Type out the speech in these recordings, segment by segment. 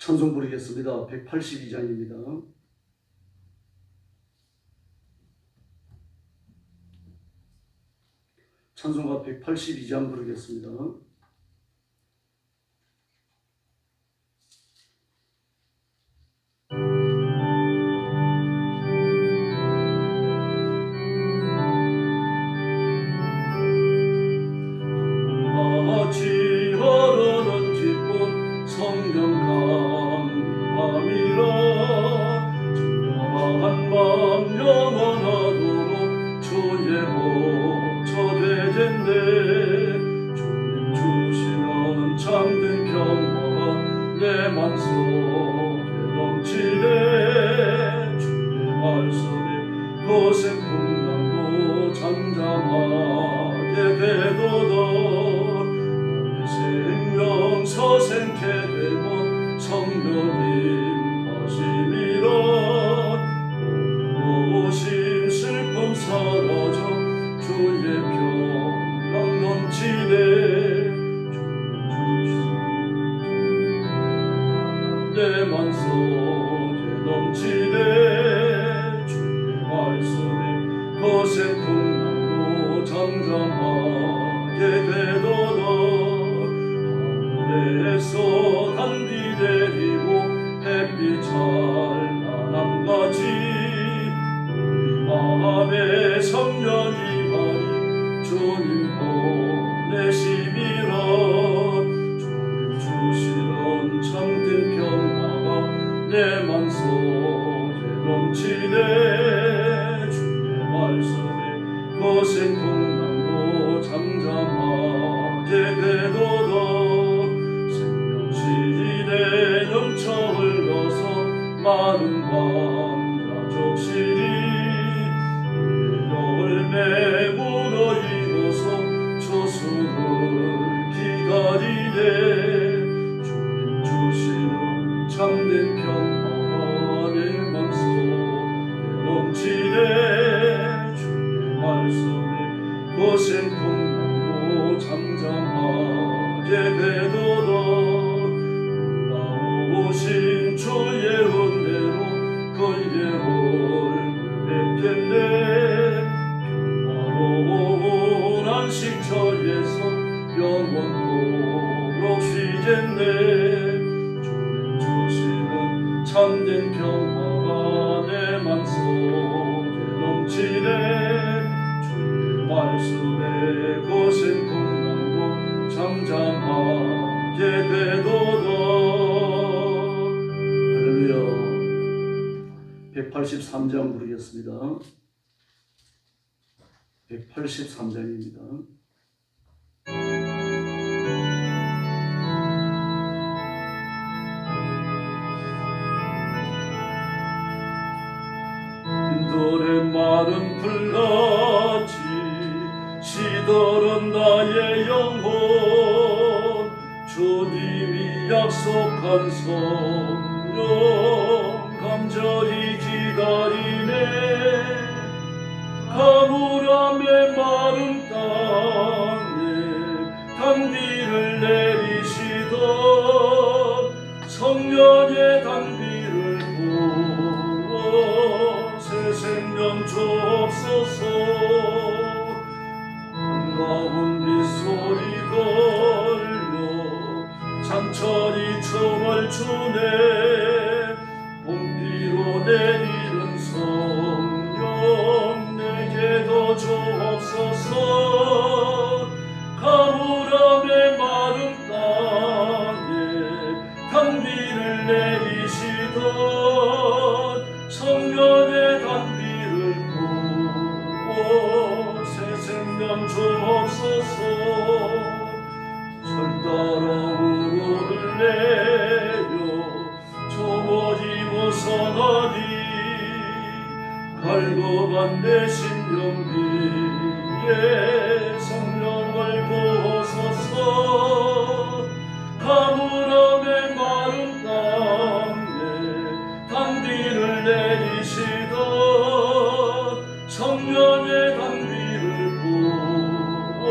찬송 부르겠습니다. 182장입니다. 찬송가 182장 부르겠습니다. 할렐루야. 183장 부르겠습니다. 183장입니다. 인돌의 마른 불같이 시들은 나의 영혼 주님이 약속한 성령 간절히 기다리네 가물함의 마른 땅에 단비를 내리시던 성령의 단비를 부어 새 생명 주옵소서 반가운 빗소리 걸려 찬천히 춤을 추네 봄비로 내리는 성령 내게도 주옵소서 가물함의 마른 땅에 단비를 내리시던 성령의 단비를 부어 새 생명 주옵소서 절 따라 우르를 내려 조모지 무성하니 갈급한 내 심령 위에 성령을 부어소서 가물함의 마른 땅에 단비를 내리시던 성령의 단비를 부어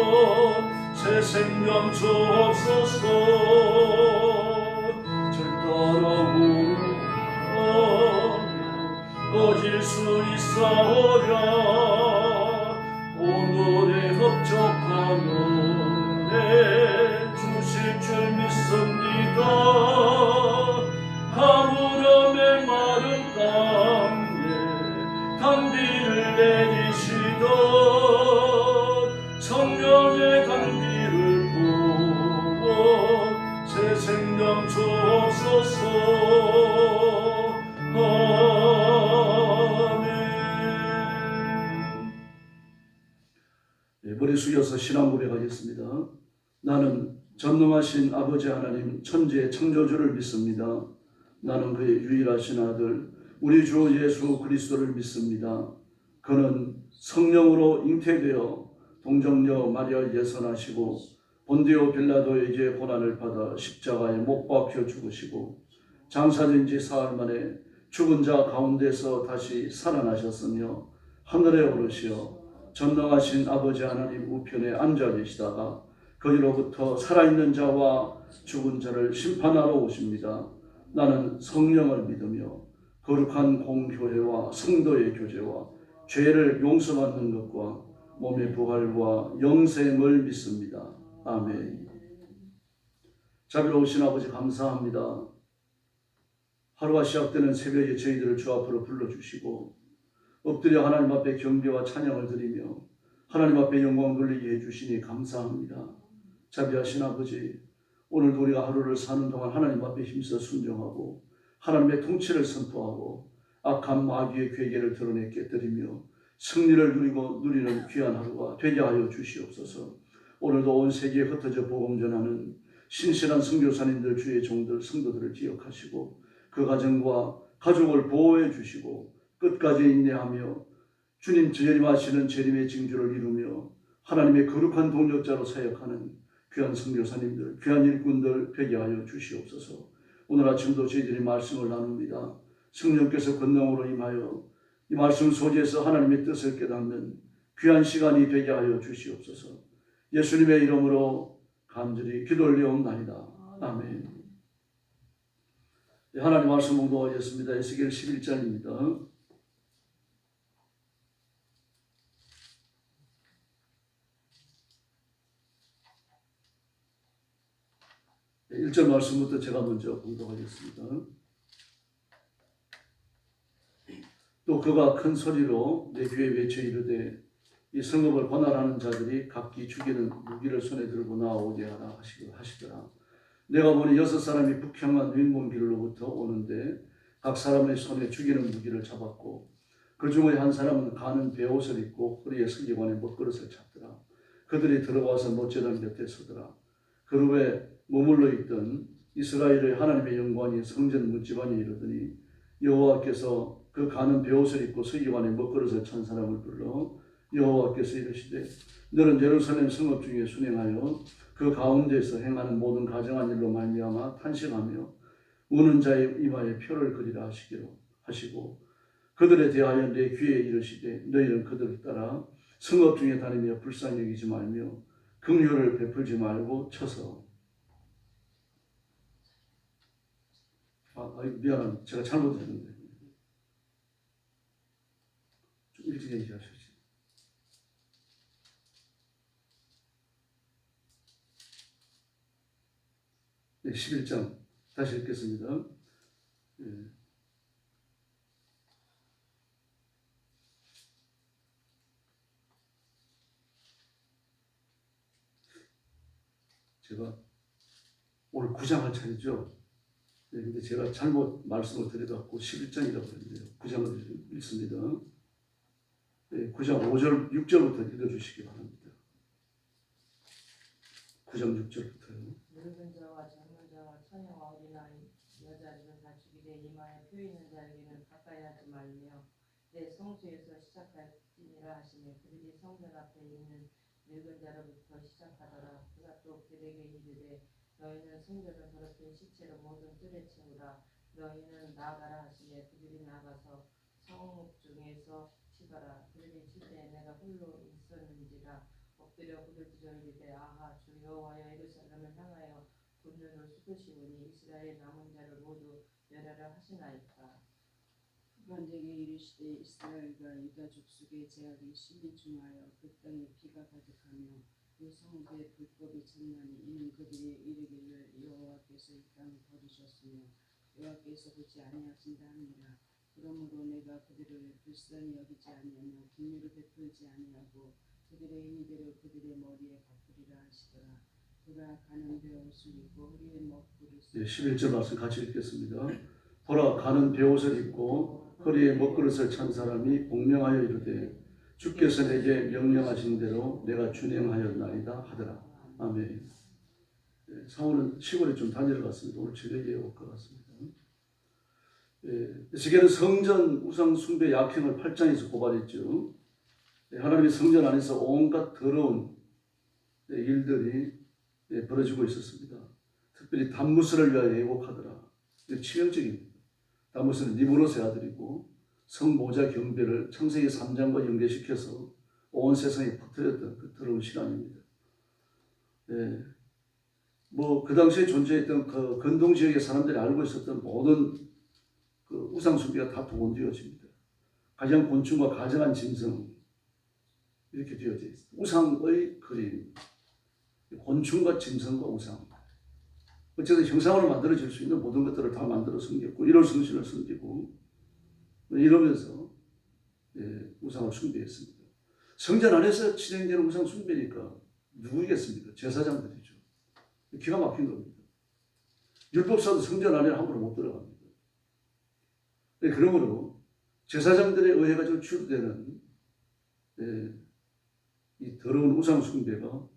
새 생명 주옵소서 절 따라 꺼질 수 있사오랴. 오늘의 흡족한 은혜 주실 줄 믿습니다. 가물어 메마른 땅에 단비를 내리시던 성령의 단비를 부어 새 생명 주옵소서. 머리 숙여서 신앙 고백하겠습니다. 나는 전능하신 아버지 하나님 천지의 창조주를 믿습니다. 나는 그의 유일하신 아들 우리 주 예수 그리스도를 믿습니다. 그는 성령으로 잉태되어 동정녀 마리아 예선하시고 본디오 빌라도에게 고난을 받아 십자가에 못 박혀 죽으시고 장사된 지 사흘 만에 죽은 자 가운데서 다시 살아나셨으며 하늘에 오르시어 전능하신 아버지 하나님 우편에 앉아 계시다가 거기로부터 살아있는 자와 죽은 자를 심판하러 오십니다. 나는 성령을 믿으며 거룩한 공교회와 성도의 교제와 죄를 용서받는 것과 몸의 부활과 영생을 믿습니다. 아멘. 자비로우신 아버지 감사합니다. 하루가 시작되는 새벽에 저희들을 주 앞으로 불러주시고 엎드려 하나님 앞에 경배와 찬양을 드리며 하나님 앞에 영광 돌리게 해주시니 감사합니다. 자비하신 아버지, 오늘도 우리가 하루를 사는 동안 하나님 앞에 힘써 순종하고 하나님의 통치를 선포하고 악한 마귀의 괴계를 드러내 깨뜨리며 승리를 누리고 누리는 귀한 하루가 되게 하여 주시옵소서. 오늘도 온 세계에 흩어져 복음 전하는 신실한 선교사님들, 주의 종들, 성도들을 기억하시고 그 가정과 가족을 보호해 주시고 끝까지 인내하며 주님 재림하시는 재림의 징조를 이루며 하나님의 거룩한 동력자로 사역하는 귀한 선교사님들, 귀한 일꾼들 되게 하여 주시옵소서. 오늘 아침도 저희들이 말씀을 나눕니다. 성령께서 권능으로 임하여 이 말씀 속에서 하나님의 뜻을 깨닫는 귀한 시간이 되게 하여 주시옵소서. 예수님의 이름으로 간절히 기도 올려옵나이다. 아멘. 하나님 말씀 공부하겠습니다. 에스겔 11장입니다. 1절 말씀부터 제가 먼저 공독하겠습니다. 또 그가 큰 소리로 내 귀에 외쳐 이르되 이 성읍을 권한하는 자들이 각기 죽이는 무기를 손에 들고 나오게 하라 하시더라. 내가 보니 6사람이 북향한 윈몬길로부터 오는데 각 사람의 손에 죽이는 무기를 잡았고 그 중에 한 사람은 가는 베옷을 입고 허리에 서기관에 먹그릇을 잡더라. 그들이 들어와서 못제단 곁에 서더라. 그룹에 머물러 있던 이스라엘의 하나님의 영광이 성전 문지반에 이르더니 여호와께서 그 가는 베옷을 입고 서기관에 먹그릇을 찬 사람을 불러 여호와께서 이르시되 너는 예루살렘 성읍 중에 순행하여 그 가운데서 행하는 모든 가정한 일로 말미암아 탄식하며 우는 자의 이마에 표를 그리라 하시고 그들에 대하여 내 귀에 이르시되 너희는 그들을 따라 성읍 중에 다니며 불쌍히 여기지 말며 긍휼을 베풀지 말고 쳐서 미안합니다. 제가 잘못했는데 좀 일찍 얘기하시지. 네, 11장 다시 읽겠습니다. 네. 제가 오늘 9장 할 차례죠. 네, 근데 제가 잘못 말씀을 드려갖고 11장이라고 그랬는데요. 9장을 읽습니다. 네, 9장 5절, 6절부터 읽어주시기 바랍니다. 9장 6절부터요. 늙은 자와 젊은 자와 처녀와 어린아이, 여자들은 다 죽이되 이마에 표 있는 자에게는 가까이 하지 말며 내 성소에서 시작할지니라 하시며 그들이 성전 앞에 있는 늙은 자로부터 시작하더라. 그가 또 그들에게 이르되 너희는 성전을 더럽힌 시체로 모든 뜰에 채우라. 너희는 나가라 하시며 그들이 나가서 성읍 중에서 치더라. 그들이 칠 때 내가 홀로 있었는지라. 엎드려 부르짖어 이르되 아하 주 여호와여 예루살렘을 향하여 분노를 쏟으시오니 이스라엘 남은 자를 모두 멸하라 하시나이까. 그가 내게 우리 시대 이스라엘과 유다 족속의 제약이 심히 중하여 그 땅에 피가 가득하며 그 성읍에 불법이 천만이 이는 그들이 이르기를 여호와께서 이 땅을 버리셨으며 여호와께서 보지 아니하신다 하니라. 그러므로 내가 그들을 불쌍히 여기지 아니하며 긍휼을 베풀지 아니하고 그들의 행위대로 그들의 머리에 갚으리라 하시더라. 보라 가는 베옷을 입고 허리에 먹구릇을 11절 말씀 같이 읽겠습니다. 보라 가는 베옷을 입고 허리에 먹그릇을 찬 사람이 공명하여 이르되 주께서 내게 명령하신 대로 내가 준행하였나이다 하더라. 아멘. 사모는 시골에 좀 다니러 갔습니다. 오늘 저녁에 올 것 같습니다. 에스겔은 성전 우상 숭배 약행을 8장에서 고발했죠. 하나님의 성전 안에서 온갖 더러운 일들이 벌어지고 있었습니다. 특별히 단무스를 위하여 예곡하더라. 치명적입니다. 단무스는 니브롯의 아들이고 성모자 경배를 창세기 3장과 연계시켜서 온 세상에 퍼뜨렸던 그 더러운 신앙입니다. 그 당시에 존재했던 그 근동 지역의 사람들이 알고 있었던 모든 그 우상 숭배가 다 동원되어집니다. 가장 곤충과 가정한 짐승 이렇게 되어져 있습니다. 우상의 그림, 곤충과 짐승과 우상. 어쨌든 형상으로 만들어질 수 있는 모든 것들을 다 만들어 섬겼고 일월 성신을 섬기고 이러면서 우상을 숭배했습니다. 성전 안에서 진행되는 우상 숭배니까 누구겠습니까? 제사장들이죠. 기가 막힌 겁니다. 율법사도 성전 안에 함부로 못 들어갑니다. 그러므로 제사장들에 의해 가지고 주도되는 이 더러운 우상 숭배가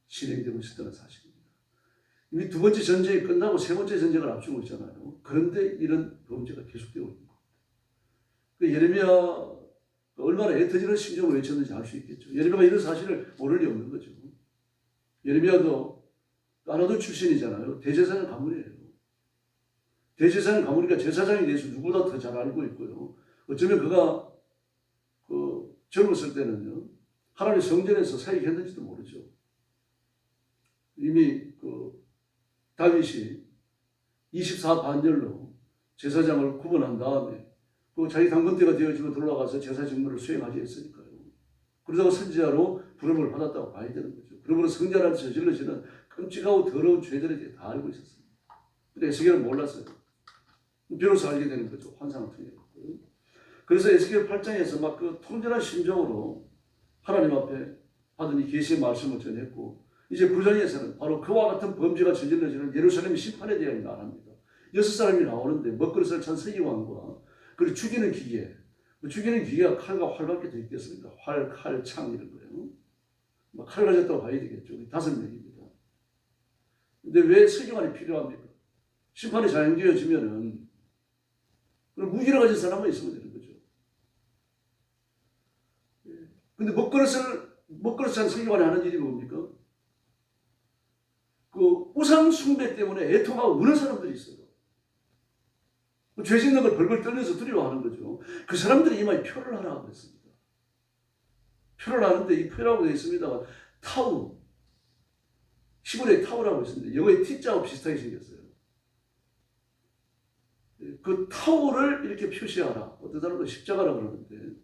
실행되고 있었다는 사실입니다. 이미 두 번째 전쟁이 끝나고 세 번째 전쟁을 앞두고 있잖아요. 그런데 이런 범죄가 계속되고 있는 겁니다. 예레미야 얼마나 애터지는 심정을 외쳤는지 알 수 있겠죠. 예레미야가 이런 사실을 모를 리 없는 거죠. 예레미야도 아나도 출신이잖아요. 대제사장 가문이에요. 대제사장 가문이니까 제사장에 대해서 누구보다 더 잘 알고 있고요. 어쩌면 그가 젊었을 때는요, 하나님 성전에서 사역했는지도 모르죠. 이미 다윗이 24반열로 제사장을 구분한 다음에 자기 당권 때가 되어지고 들어가서 제사 직무를 수행하지 했으니까요. 그러다가 선지자로 부름을 받았다고 봐야 되는 거죠. 그러므로 성전 안에서 저질러지는 끔찍하고 더러운 죄들에 대해 다 알고 있었습니다. 근데 에스겔은 몰랐어요. 비로소 알게 되는 거죠. 환상을 통해. 그래서 에스겔 8장에서 막 통전한 심정으로 하나님 앞에 받은 이 계시의 말씀을 전했고, 이제 9장에서는 바로 그와 같은 범죄가 저질러지는 예루살렘 심판에 대하여 말합니다. 6사람이 나오는데 먹그릇을 찬 서기관과 그리고 죽이는 기계, 죽이는 기계가 칼과 활밖에 더 있겠습니까? 활, 칼, 창 이런 거예요. 칼 가졌다고 봐야 되겠죠. 5명입니다. 근데 왜 서기관이 필요합니까? 심판이 자행되어지면은 그럼 무기를 가진 사람만 있으면 되는 거죠. 근데 먹그릇 찬 서기관이 하는 일이 뭡니까? 우상 숭배 때문에 애통하고 우는 사람들이 있어요. 죄 짓는 걸 벌벌 떨면서 두려워하는 거죠. 그 사람들이 이마에 표를 하라고 했습니다. 표를 하는데 이 표라고 되어 있습니다. 타우, 히브리어의 타우라고 있습니다. 영어의 T자하고 비슷하게 생겼어요. 그 타우를 이렇게 표시하라. 어떤 사람도 십자가라고 그러는데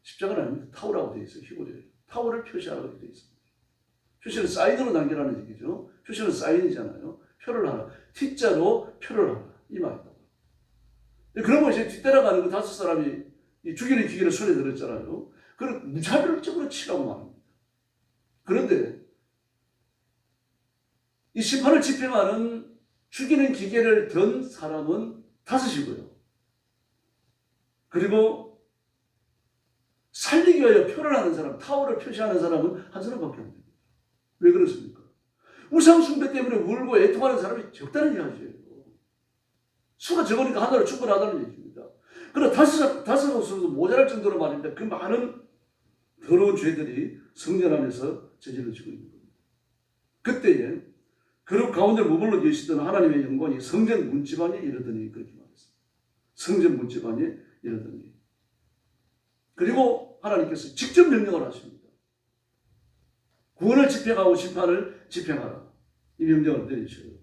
십자가는 아닙니다. 타우라고 되어 있어요. 히브리어에. 타우를 표시하라고 되어 있습니다. 표시는 사인으로 남겨라는 얘기죠. 표시는 사인이잖아요. 표를 하라. T자로 표를 하라. 이 말이다. 그러면 이제 뒤따라가는 그 5사람이 죽이는 기계를 손에 들었잖아요. 그걸 무차별적으로 치라고 말합니다. 그런데 이 심판을 집행하는 죽이는 기계를 든 사람은 5이고요. 그리고 살리기 위하여 표를 하는 사람, 타오를 표시하는 사람은 한 사람밖에 안 됩니다. 왜 그렇습니까? 우상 숭배 때문에 울고 애통하는 사람이 적다는 이야기예요. 수가 적으니까 하나로 충분하다는 얘기입니다. 그러나 5도 모자랄 정도로 말입니다. 그 많은 더러운 죄들이 성전 안에서 저질러지고 있는 겁니다. 그때에 그룹 가운데 머물러 계시던 하나님의 영광이 성전 문지방에 이르더니 그렇게 말했습니다. 성전 문지방에 이르더니. 그리고 하나님께서 직접 명령을 하십니다. 구원을 집행하고 심판을 집행하라. 이 명령을 내리셔요.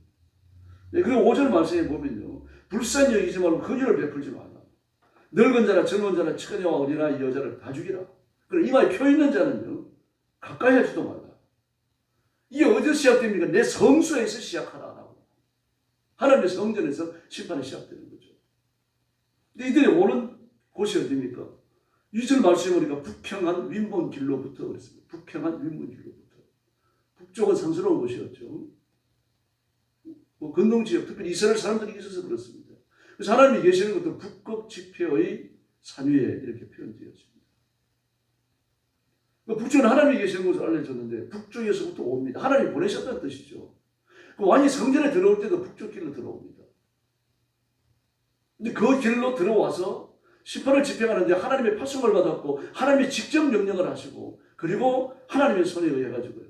그리고 5절 말씀에 보면요. 불쌍히 여기지 말고 긍휼을 베풀지 말라. 늙은 자나 젊은 자나 처녀와 어린아이 여자를 다 죽이라. 그리고 이마에 표 있는 자는요 가까이 하지도 말라. 이게 어디서 시작됩니까? 내 성소에서 시작하라라고. 하나님의 성전에서 심판이 시작되는 거죠. 근데 이들이 오는 곳이 어디입니까? 2절 말씀에 보니까 북향한 윈몬길로부터 그랬습니다. 북향한 윈몬길로부터. 북쪽은 상스러운 곳이었죠. 뭐 근동지역, 특별히 이스라엘 사람들이 있어서 그렇습니다. 그래서 하나님이 계시는 것도 북극 지폐의 산 위에 이렇게 표현되었습니다. 북쪽은 하나님이 계시는 것을 알려줬는데 북쪽에서부터 옵니다. 하나님이 보내셨다는 뜻이죠. 그 왕이 성전에 들어올 때도 북쪽 길로 들어옵니다. 근데 그 길로 들어와서 심판을 집행하는데 하나님의 파송을 받았고 하나님이 직접 명령을 하시고 그리고 하나님의 손에 의해 가지고요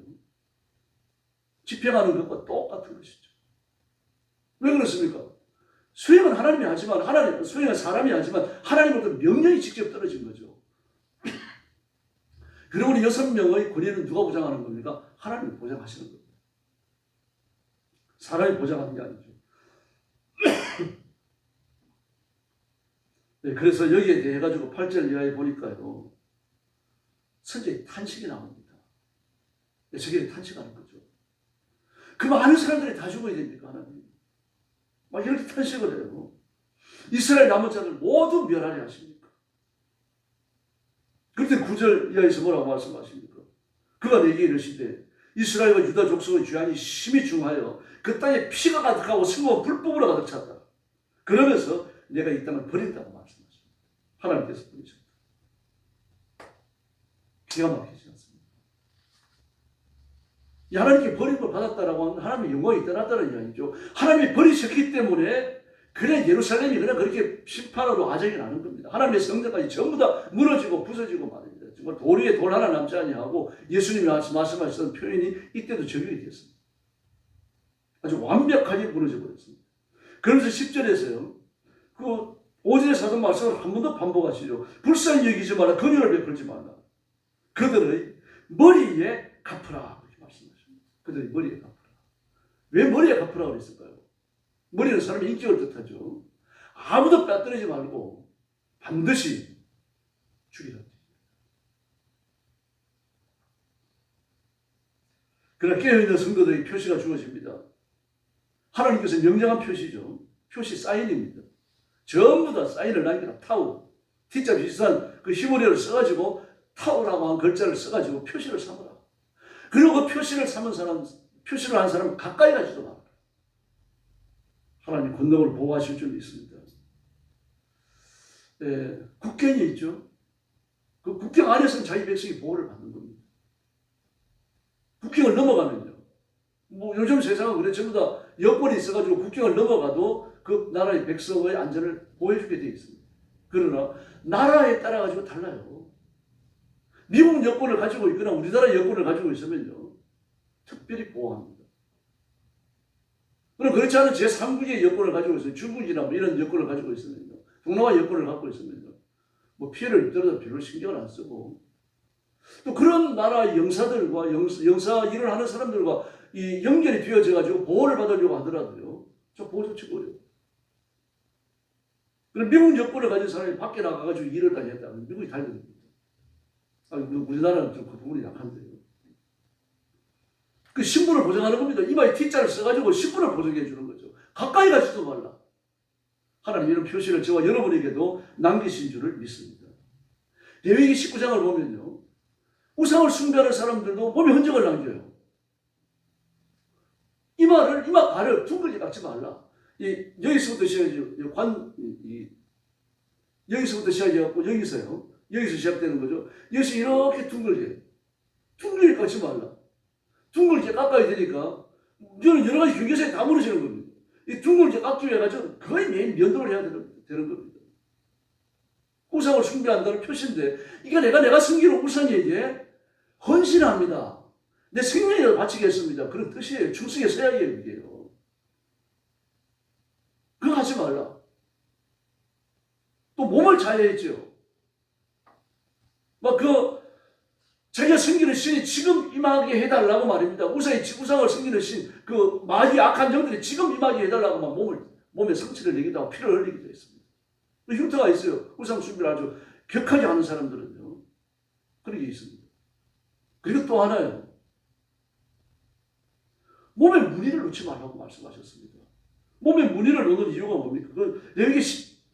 집행하는 것과 똑같은 것이죠. 왜 그렇습니까? 수행은 하나님이 하지만 수행은 사람이 하지만 하나님으로부터 명령이 직접 떨어진 거죠. 그리고 우리 6명의 권위는 누가 보장하는 겁니까? 하나님이 보장하시는 겁니다. 사람이 보장하는 게 아니죠. 네, 그래서 여기에 대해 가지고 8절 이하에 보니까요 선제의 탄식이 나옵니다. 저게 탄식하는 거죠. 그 많은 사람들이 다 죽어야 됩니까? 하나님 막 이렇게 탄식을 해요. 이스라엘 남은 자를 모두 멸하려 하십니까? 그때 9절 이하에서 뭐라고 말씀하십니까? 그가 내게 이르시되 이스라엘과 유다 족속의 죄악이 심히 중하여 그 땅에 피가 가득하고 성읍은 불법으로 가득 찼다. 그러면서 내가 이 땅을 버린다고 말씀하십니다. 하나님께서 버리셨다. 기가 막히지 않습니까? 하나님께 버림을 받았다라고 하면 하나님의 영광이 떠났다는 이야기죠. 하나님이 버리셨기 때문에 그래 예루살렘이 그냥 그렇게 심판으로 아작이 나는 겁니다. 하나님의 성전까지 전부 다 무너지고 부서지고 말입니다. 정말 돌 위에 돌 하나 남지 아니하고 예수님이 말씀하셨던 표현이 이때도 적용이 됐습니다. 아주 완벽하게 무너져 버렸습니다. 그러면서 10절에서요. 그 오진의 사도 말씀을 한 번 더 반복하시죠. 불쌍히 여기지 말라. 긍휼을 베풀지 말라. 그들의 머리에 갚으라. 그렇게 말씀하십니다. 그들의 머리에 갚으라. 왜 머리에 갚으라 그랬을까요? 머리는 사람의 인격을 뜻하죠. 아무도 빼앗들이지 말고 반드시 죽이라. 그러나 깨어있는 성도들의 표시가 주어집니다. 하나님께서 명령한 표시죠. 표시 사인입니다. 전부 다 사인을 남기라. 타우. T자 비슷한 그 히브리어를 써가지고 타우라고 한 글자를 써가지고 표시를 삼으라. 그리고 그 표시를 삼은 사람, 표시를 한 사람은 가까이 가지도 마라. 하나님 권능을 보호하실 줄 믿습니다. 네, 국경이 있죠. 그 국경 안에서는 자기 백성이 보호를 받는 겁니다. 국경을 넘어가면요. 뭐 요즘 세상은 그래 전부 다 여권이 있어가지고 국경을 넘어가도 그 나라의 백성의 안전을 보호해주게 되어 있습니다. 그러나 나라에 따라 가지고 달라요. 미국 여권을 가지고 있거나 우리나라 여권을 가지고 있으면요. 특별히 보호합니다. 그럼 그렇지 않은 제3국의 여권을 가지고 있어요. 중국이나 뭐 이런 여권을 가지고 있으면요. 동남아 여권을 갖고 있으면요. 뭐 피해를 입더라도 별로 신경을 안 쓰고 또 그런 나라의 영사들과 영사 일을 하는 사람들과 이 연결이 되어져 가지고 보호를 받으려고 하더라도요. 저 보호 조치가 어려워요. 그럼 미국 여권을 가진 사람이 밖에 나가가지고 일을 다녔다면 미국이 달립니다. 우리나라는 좀 그 부분이 약한데요. 그 신분을 보장하는 겁니다. 이마에 T자를 써가지고 신분을 보장해 주는 거죠. 가까이 가지도 말라. 하나님 이런 표시를 저와 여러분에게도 남기신 줄을 믿습니다. 레위기 19장을 보면요. 우상을 숭배하는 사람들도 몸에 흔적을 남겨요. 이마 발을 둥글게 깎지 말라. 여기서부터 시작해서 여기서부터 시작해갖고 여기서 시작되는 거죠. 여기서 이렇게 둥글게 깎지 말라. 둥글게 깎아야 되니까 저는 여러 가지 경계선이 다 무너지는 겁니다. 이 둥글게 깎기 위해 가지고 거의 매일 면도를 해야 되는 겁니다. 우상을 숭배한다는 표시인데 이게 내가 섬기는 우상에게 헌신합니다. 내 생명을 바치겠습니다. 그런 뜻이에요. 충성의 서약이에요. 이게요. 그거 하지 말라. 또 몸을 자해했죠. 자기가 섬기는 신이 지금 임하게 해달라고 말입니다. 우상을 섬기는 신, 마귀 악한 영들이 지금 임하게 해달라고 몸에 성취를 내기도 하고 피를 흘리기도 했습니다. 흉터가 있어요. 우상 숭배를 아주 격하게 하는 사람들은요. 그런 게 있습니다. 그리고 또 하나요. 몸에 무늬를 넣지 말라고 말씀하셨습니다. 몸에 무늬를 넣는 이유가 뭡니까? 여기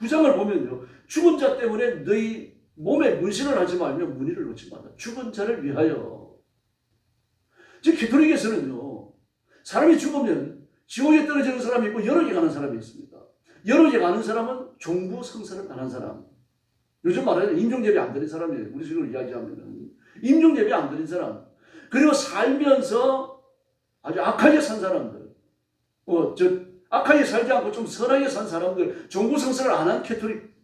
9장을 보면요. 죽은 자 때문에 너희 몸에 문신을 하지 말며 무늬를 넣지 말라. 죽은 자를 위하여. 즉 가톨릭에서는요. 사람이 죽으면 지옥에 떨어지는 사람이 있고 여러 개 가는 사람이 있습니다. 여러 개 가는 사람은 종부 성사를 안 한 사람. 요즘 말하는 임종예배 안 드린 사람이에요. 우리 식으로 이야기하면은 임종예배 안 드린 사람. 그리고 살면서 아주 악하게 산 사람들. 악하게 살지 않고 좀 선하게 산 사람들, 종부 성사를 안 한 캐톨릭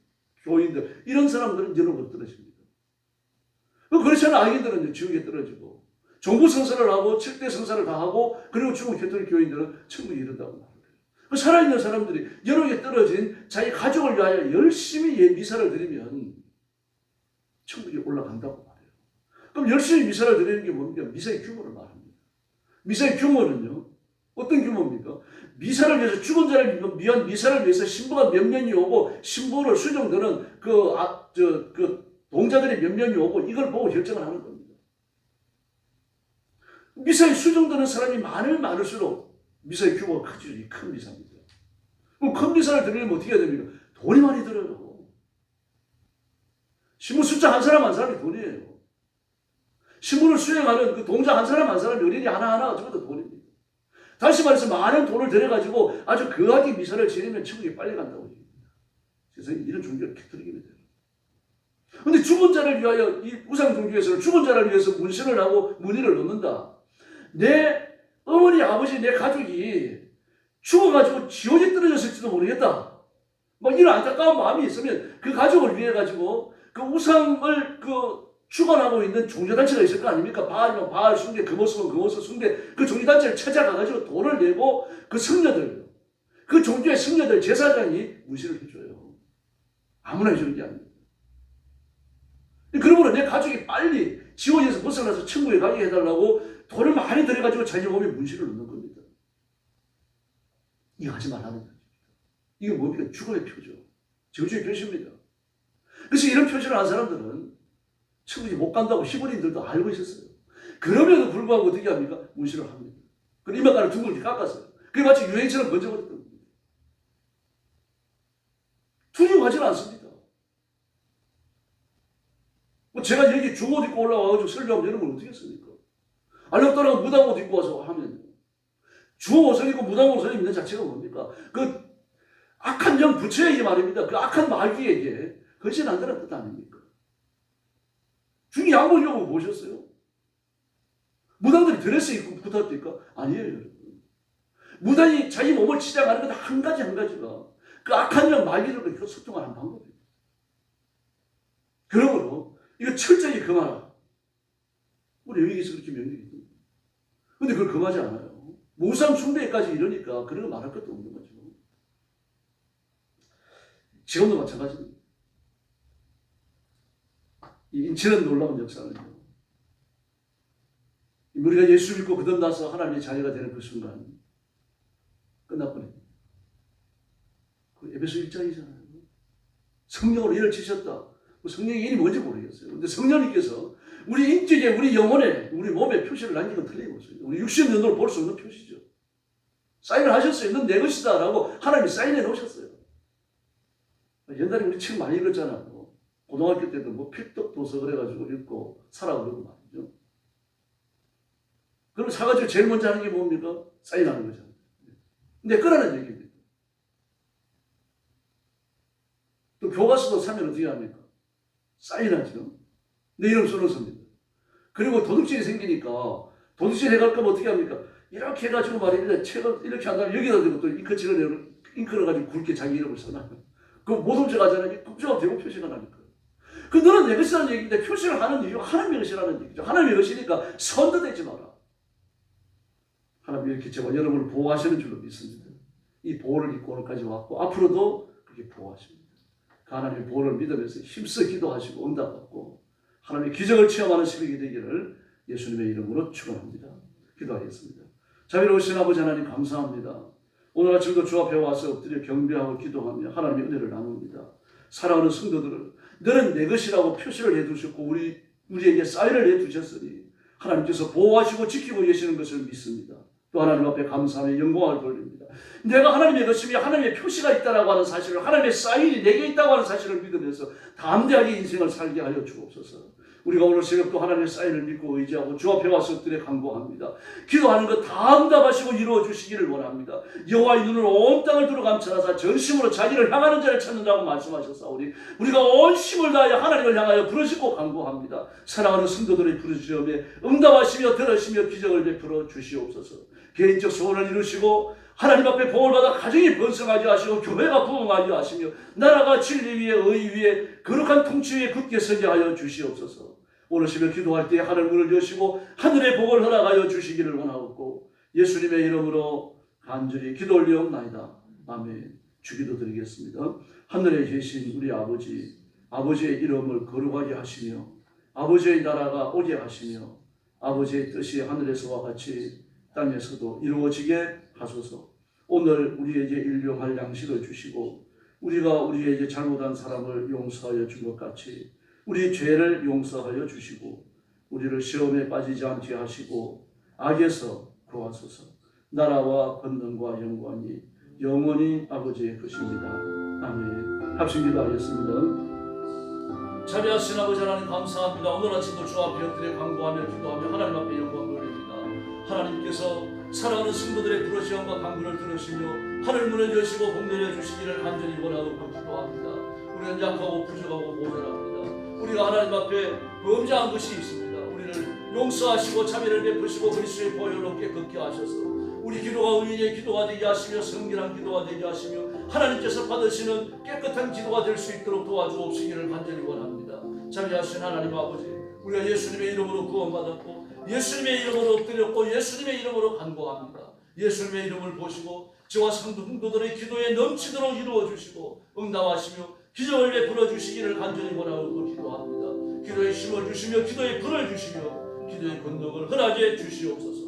교인들, 이런 사람들은 여러 번 떨어집니다. 그렇지 않은 악인들은 지옥에 떨어지고, 종부 성사를 하고 7대 성사를 다 하고, 그리고 죽은 캐톨릭 교인들은 천국에 이른다고 말해요. 살아있는 사람들이 여러 개 떨어진 자기 가족을 위하여 열심히 미사를 드리면 천국에 올라간다고 말해요. 그럼 열심히 미사를 드리는 게 뭡니까? 미사의 규모를 말합니다. 미사의 규모는요, 어떤 규모입니까? 미사를 위해서, 죽은 자를 위한 미사를 위해서 신부가 몇 명이 오고, 신부를 수정되는 동자들이 몇 명이 오고, 이걸 보고 결정을 하는 겁니다. 미사에 수정되는 사람이 많을수록 미사의 규모가 크죠. 큰 미사입니다. 그럼 큰 미사를 드리려면 어떻게 해야 됩니까? 돈이 많이 들어요. 신부 숫자 한 사람이 돈이에요. 신부를 수행하는 그 동자 한 사람이 어린이 하나하나가 전부 다 돈입니다. 다시 말해서 많은 돈을 들여가지고 아주 거하게 미사를 지내면 천국에 빨리 간다고 얘기합니다. 세상에 이런 종교가 캐톨릭입니다. 그런데 죽은 자를 위하여, 이 우상 종교에서는 죽은 자를 위해서 문신을 하고 무늬를 넣는다. 내 어머니, 아버지, 내 가족이 죽어가지고 지옥에 떨어졌을지도 모르겠다. 이런 안타까운 마음이 있으면 그 가족을 위해 가지고 그 우상을 주관하고 있는 종교단체가 있을 거 아닙니까? 바알이면 바알 숭배, 금오스면 금오스 숭배, 그 종교단체를 찾아가가지고 돈을 내고 그 성녀들, 그 종교의 성녀들, 제사장이 문신을 해줘요. 아무나 해주는 게 아닙니다. 그러므로 내 가족이 빨리 지옥에서 벗어나서 천국에 가게 해달라고 돈을 많이 들여가지고 자기 몸에 문신을 넣는 겁니다. 이거 하지 말라는 거죠. 이게 뭡니까? 죽음의 표죠. 저주의 표시입니다. 그래서 이런 표시를 한 사람들은 천국에 못 간다고 히브리인들도 알고 있었어요. 그럼에도 불구하고 어떻게 합니까? 문신을 합니다. 그리고 이마가를 둥글게 깎았어요. 그게 마치 유행처럼 번져버렸던 겁니다. 두려워하지는 않습니다. 제가 여기 중옷 입고 올라와가지고 설교하면 여러분 어떻게 했습니까? 알력더라고 무당옷 입고 와서 하면 주옷을 입고 무당옷을 입는 자체가 뭡니까? 그 악한 영 부처에게 말입니다. 그 악한 마귀에게 헌신한다는 뜻 아닙니까? 중이 양복 입고 보셨어요? 무당들이 드레스 입고 붙었습니까? 아니에요, 여러분. 무당이 자기 몸을 치장하는 것 한 가지가 그 악한 영 마귀를 소통하는 방법입니다. 그러므로 이거 철저히 금하라. 우리 여기서 그렇게 명령이 있습니다. 근데 그걸 금하지 않아요. 우상 숭배까지 이러니까 그런 거 말할 것도 없는 거죠. 지금도 마찬가지입니다. 이 인치는 놀라운 역사는요. 우리가 예수 믿고 거듭나서 하나님의 자녀가 되는 그 순간 끝나버립니다. 그 에베소 1장이잖아요. 성령으로 일을 치셨다. 성령의 일이 뭔지 모르겠어요. 근데 성령님께서 우리 인격에, 우리 영혼에, 우리 몸에 표시를 남긴 건 틀림없어요. 우리 육신 눈으로 볼 수 없는 표시죠. 사인을 하셨어요. 넌 내 것이다 라고 하나님이 사인해 놓으셨어요. 옛날에 우리 책 많이 읽었잖아요. 고등학교 때도 필독 도서 그래가지고 읽고 사라 그러고 말이죠. 그럼 사가지고 제일 먼저 하는 게 뭡니까? 사인하는 거잖아요. 근데 끄라는 얘기입니다. 또 교과서도 사면 어떻게 합니까? 사인하죠. 내 이름 써놓습니다. 그리고 도둑질이 생기니까 도둑질 해갈 거면 어떻게 합니까? 이렇게 해가지고 말입니다. 책을 이렇게 한 다음에 여기다 대고 또 잉크를 가지고 굵게 자기 이름을 써놔요. 그럼 못 훔쳐가잖아요. 국정화 대고 표시가 나니까. 그 너는 내 것이라는 얘기인데 표시를 하는 이유가 하나님의 것이라는 얘기죠. 하나님의 것이니까 선도되지 마라. 하나님이 이렇게 저와 여러분을 보호하시는 줄로 믿습니다. 이 보호를 입고 오늘까지 왔고 앞으로도 그렇게 보호하십니다. 그 하나님의 보호를 믿으면서 힘써 기도하시고 응답받고 하나님의 기적을 체험하는 시간이 되기를 예수님의 이름으로 축원합니다. 기도하겠습니다. 자비로우신 아버지 하나님 감사합니다. 오늘 아침도 주 앞에 와서 엎드려 경배하고 기도하며 하나님의 은혜를 나눕니다. 사랑하는 성도들을 너는 내 것이라고 표시를 해두셨고 우리에게 사인을 해두셨으니 하나님께서 보호하시고 지키고 계시는 것을 믿습니다. 또 하나님 앞에 감사하며 영광을 돌립니다. 내가 하나님의 것이며 하나님의 표시가 있다고 하는 사실을, 하나님의 사인이 내게 있다고 하는 사실을 믿으면서 담대하게 인생을 살게 하여 주옵소서. 우리가 오늘 새벽도 하나님의 사인을 믿고 의지하고 주 앞에 와서 엎드려 간구합니다. 기도하는 것 다 응답하시고 이루어 주시기를 원합니다. 여호와의 눈을 온 땅을 두루 감찰하사 전심으로 자기를 향하는 자를 찾는다고 말씀하셨사오니 우리가 온 힘을 다하여 하나님을 향하여 부르짖고 간구합니다. 사랑하는 성도들의 부르짖음에 응답하시며 들으시며 기적을 베풀어 주시옵소서. 개인적 소원을 이루시고 하나님 앞에 복을 받아 가정이 번성하게 하시고 교회가 부흥하게 하시며 나라가 진리 위에 의 위에 거룩한 통치 위에 굳게 서게 하여 주시옵소서. 오늘 새벽 기도할 때 하늘 문을 여시고 하늘의 복을 허락하여 주시기를 원하옵고 예수님의 이름으로 간절히 기도 올리옵나이다. 아멘. 주기도 드리겠습니다. 하늘에 계신 우리 아버지, 아버지의 이름을 거룩하게 하시며 아버지의 나라가 오게 하시며 아버지의 뜻이 하늘에서와 같이 땅에서도 이루어지게 하소서. 오늘 우리에게 일용할 양식을 주시고 우리가 우리에게 잘못한 사람을 용서하여 준 것 같이 우리 죄를 용서하여 주시고 우리를 시험에 빠지지 않게 하시고 악에서 구하소서. 나라와 권능과 영광이 영원히 아버지의 것입니다. 아멘. 합심 기도하겠습니다. 자비하신 아버지 하나님 감사합니다. 오늘 아침도 주 앞에 엎드려 간구하며 기도하며 하나님 앞에 영광 돌립니다. 하나님께서 사랑하는 성도들의 부르짖음과 간구를 들으시며 하늘 문을 여시고 복 내려주시기를 간절히 원하고 기도합니다. 우리는 약하고 부족하고 모자랍니다. 우리가 하나님 앞에 범죄한 것이 있습니다. 우리를 용서하시고 자비를 베푸시고 그리스도의 보혈로 깨끗게 하셔서 우리 기도가 의인의 기도가 되게 하시며 성결한 기도가 되게 하시며 하나님께서 받으시는 깨끗한 기도가 될 수 있도록 도와주옵시기를 간절히 원합니다. 자비하신 하나님 아버지, 우리가 예수님의 이름으로 구원받았고 예수님의 이름으로 엎드렸고 예수님의 이름으로 간구합니다. 예수님의 이름을 보시고 저와 성도들의 기도에 넘치도록 이루어 주시고 응답하시며 기적을 베풀어 주시기를 간절히 원하고 기도합니다. 기도에 힘을 주시며 기도에 불을 주시며 기도의 권능을 허락해 주시옵소서.